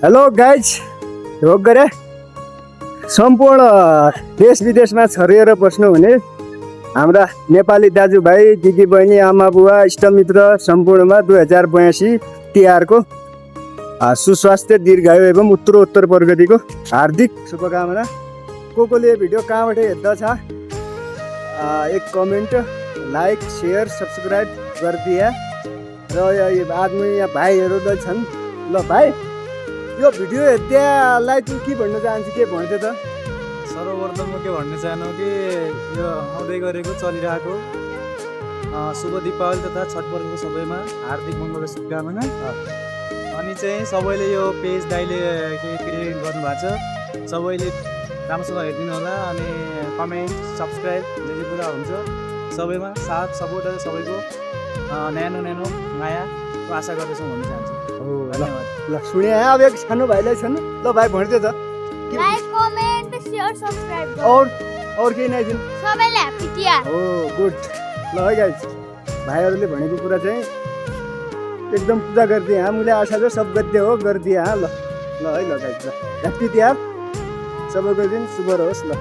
Hello guys, ढोक गरे सम्पूर्ण देश विदेशमा छरिएर बस्नुहुने हाम्रा नेपाली दाजुभाइ दिदी बहिनी आमा बुवा इष्टमित्र सम्पूर्णमा 2082 तिहारको सुस्वास्थ्य दीर्घायु एवं उत्तरोत्तर प्रगतिको हार्दिक शुभकामना। कोले भिडियो कहाँबाट हेर्दछ एक कमेन्ट लाइक शेयर सब्सक्राइब गरिदिए र आदमी यहाँ भाइहरू छन्। ल भाइ, यो भिडियो हेर्दालाई तँ के भन्न चाहन्छु, के भन्थ्यो त? सर्वप्रथम म के भन्न चाहनु कि यो आउँदै गरेको चलिरहेको शुभ दीपावली तथा छठ पर्वको सबैमा हार्दिक मङ्गल शुभकामना। अनि चाहिँ सबैले यो पेज दाइले क्रिएट गर्नुभएको छ, सबैले राम्रोसँग हेरिदिनु होला। अनि कमेन्ट सब्सक्राइब जे जे कुरा हुन्छ सबैमा साथ सपोर्ट सबैको न्यानो मायाको आशा गर्दछौँ भन्न चाहन्छु। धन्यवाद। ल सुने अब एक सानो भाइलाई छन्। ल भाइ भन्थ्यो त, लाइक कमेन्ट शेयर सब्सक्राइब और केही नै थिएन। सबैले ह्यापी तिहार। हो गुड। ल है गाइज, भाइहरूले भनेको कुरा चाहिँ एकदम पूजा गरिदिएँ। मैले आशा जो सब गद्य हो गरिदिएँ। ल ल है ल गाइज, ल ह्यापी तिहार, सबैको दिन शुभ रहोस्। ल